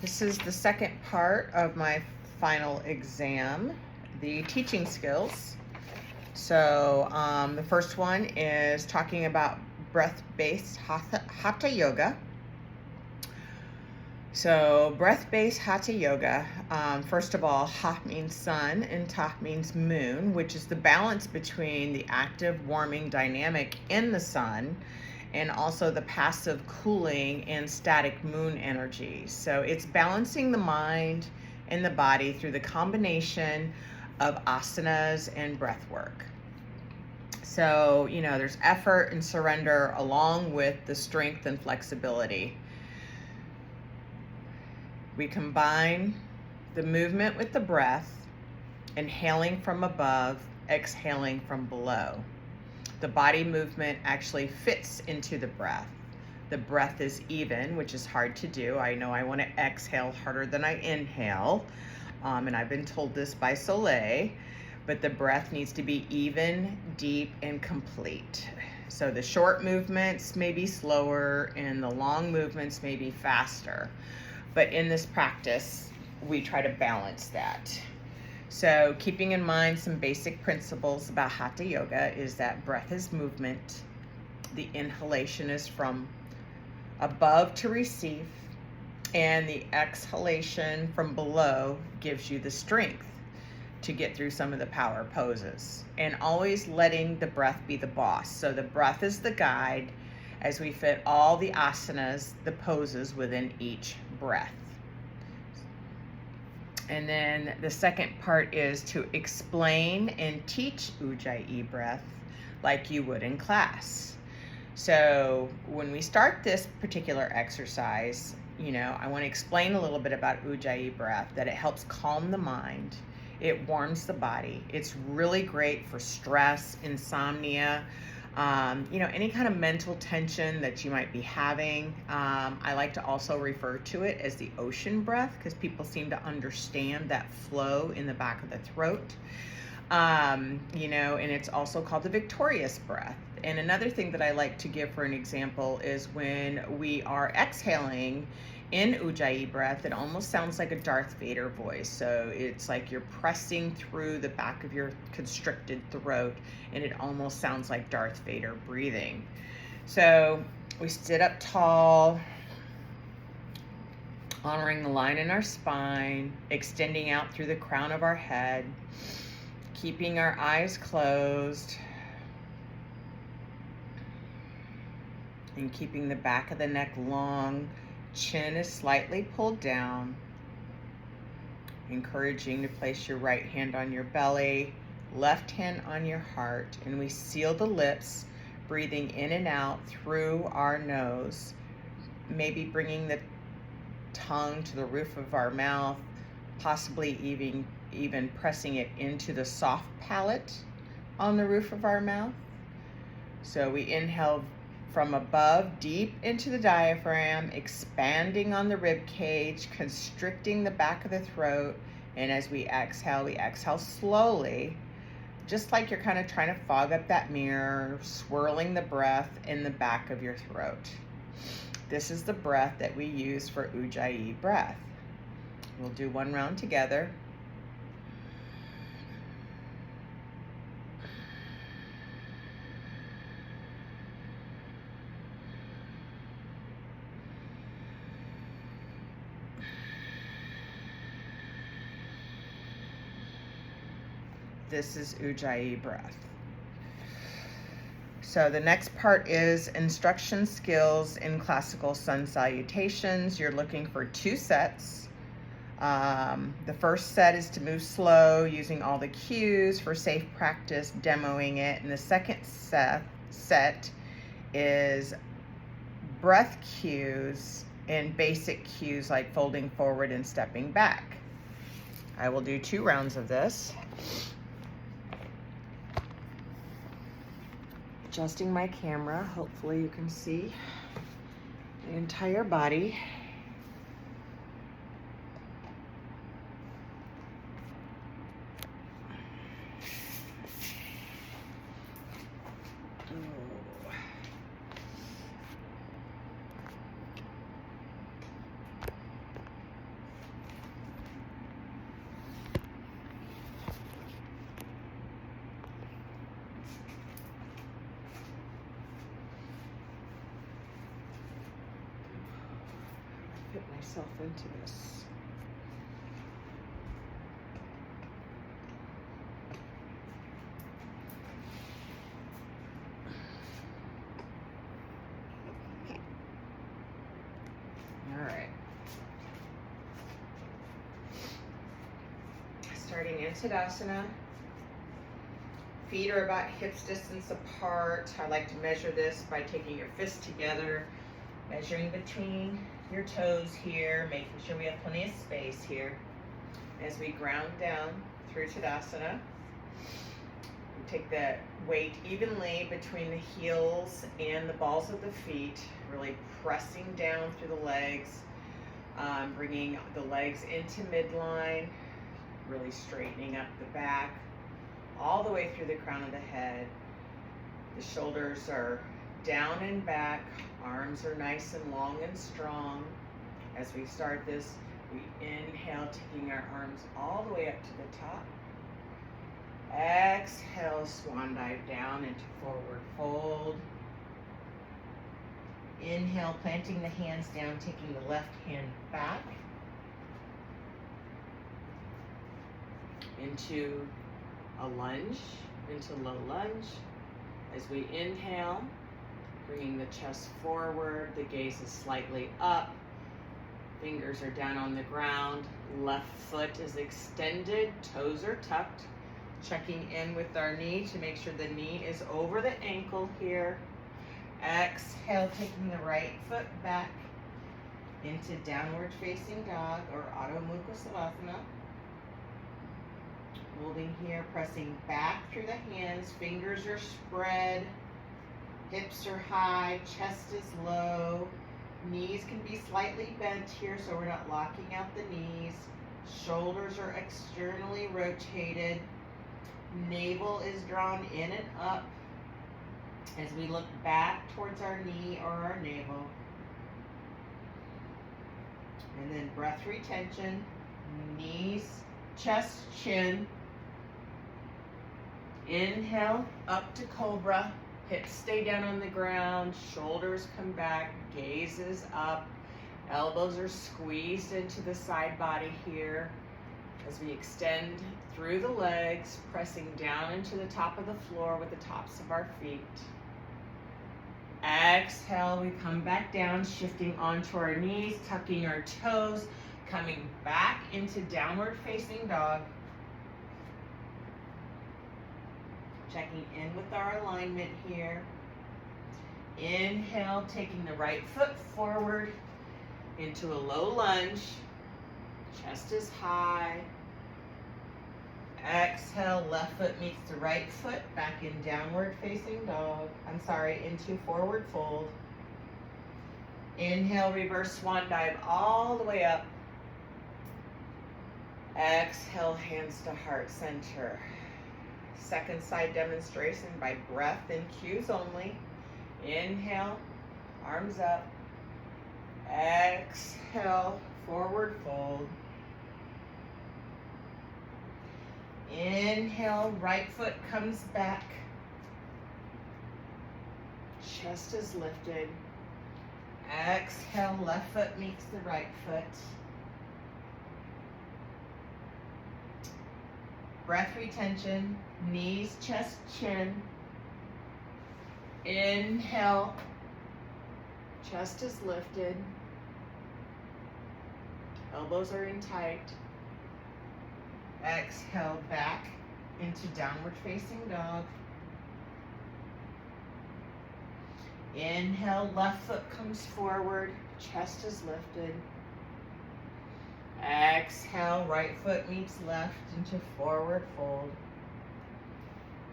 This is the second part of my final exam, the teaching skills. So the first one is talking about breath-based hatha yoga. So breath-based hatha yoga, first of all, ha means sun and ta means moon, which is the balance between the active warming dynamic in the sun and also the passive cooling and static moon energy. So it's balancing the mind and the body through the combination of asanas and breath work. So, there's effort and surrender along with the strength and flexibility. We combine the movement with the breath, inhaling from above, exhaling from below. The body movement actually fits into the breath. The breath is even, which is hard to do. I know I want to exhale harder than I inhale, and I've been told this by Soleil, but the breath needs to be even, deep, and complete. So the short movements may be slower and the long movements may be faster. But in this practice, we try to balance that. So keeping in mind some basic principles about hatha yoga is that breath is movement. The inhalation is from above to receive, and the exhalation from below gives you the strength to get through some of the power poses. And always letting the breath be the boss. So the breath is the guide as we fit all the asanas, the poses within each breath. And then the second part is to explain and teach Ujjayi breath like you would in class. So when we start this particular exercise, I want to explain a little bit about Ujjayi breath, that it helps calm the mind. It warms the body. It's really great for stress, insomnia, any kind of mental tension that you might be having. I like to also refer to it as the ocean breath because people seem to understand that flow in the back of the throat. And it's also called the victorious breath. And another thing that I like to give for an example is when we are exhaling in Ujjayi breath, it almost sounds like a Darth Vader voice. So it's like you're pressing through the back of your constricted throat, and it almost sounds like Darth Vader breathing. So we sit up tall, honoring the line in our spine, extending out through the crown of our head, keeping our eyes closed, and keeping the back of the neck long. Chin is slightly pulled down, encouraging to place your right hand on your belly, left hand on your heart, and we seal the lips, breathing in and out through our nose, maybe bringing the tongue to the roof of our mouth, possibly even pressing it into the soft palate on the roof of our mouth. So we inhale from above, deep into the diaphragm, expanding on the rib cage, constricting the back of the throat. And as we exhale slowly, just like you're kind of trying to fog up that mirror, swirling the breath in the back of your throat. This is the breath that we use for Ujjayi breath. We'll do one round together. This is Ujjayi breath. So the next part is instruction skills in classical sun salutations. You're looking for 2 sets. The first set is to move slow, using all the cues for safe practice, demoing it. And the second set is breath cues and basic cues like folding forward and stepping back. I will do 2 rounds of this. Adjusting my camera, hopefully you can see the entire body. fit myself into this. All right. Starting in Tadasana. Feet are about hips distance apart. I like to measure this by taking your fists together, measuring between your toes here, making sure we have plenty of space here. As we ground down through Tadasana, we take the weight evenly between the heels and the balls of the feet, really pressing down through the legs, bringing the legs into midline, really straightening up the back, all the way through the crown of the head. The shoulders are down and back, arms are nice and long and strong. As we start this, we inhale, taking our arms all the way up to the top. Exhale, swan dive down into forward fold. Inhale, planting the hands down, taking the left hand back into a lunge, into low lunge. As we inhale, bringing the chest forward, the gaze is slightly up, fingers are down on the ground, left foot is extended, toes are tucked, checking in with our knee to make sure the knee is over the ankle here. Exhale, taking the right foot back into downward facing dog or Adho Mukha Savasana. Holding here, pressing back through the hands, fingers are spread, hips are high, chest is low, knees can be slightly bent here so we're not locking out the knees, shoulders are externally rotated, navel is drawn in and up as we look back towards our knee or our navel. And then breath retention, knees, chest, chin. Inhale, up to cobra, hips stay down on the ground, shoulders come back, gaze is up, elbows are squeezed into the side body here. As we extend through the legs, pressing down into the top of the floor with the tops of our feet. Exhale, we come back down, shifting onto our knees, tucking our toes, coming back into downward facing dog. Checking in with our alignment here. Inhale, taking the right foot forward into a low lunge. Chest is high. Exhale, left foot meets the right foot, back in downward facing dog. Into forward fold. Inhale, reverse swan dive all the way up. Exhale, hands to heart center. Second side demonstration by breath and cues only. Inhale, arms up. Exhale, forward fold. Inhale, right foot comes back. Chest is lifted. Exhale, left foot meets the right foot. Breath retention, knees, chest, chin. Inhale, chest is lifted. Elbows are in tight. Exhale, back into downward facing dog. Inhale, left foot comes forward, chest is lifted. Exhale, right foot meets left into forward fold.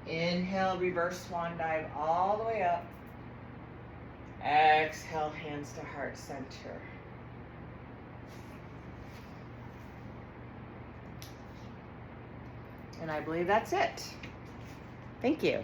Inhale, reverse swan dive all the way up. Exhale, hands to heart center. And I believe that's it. Thank you.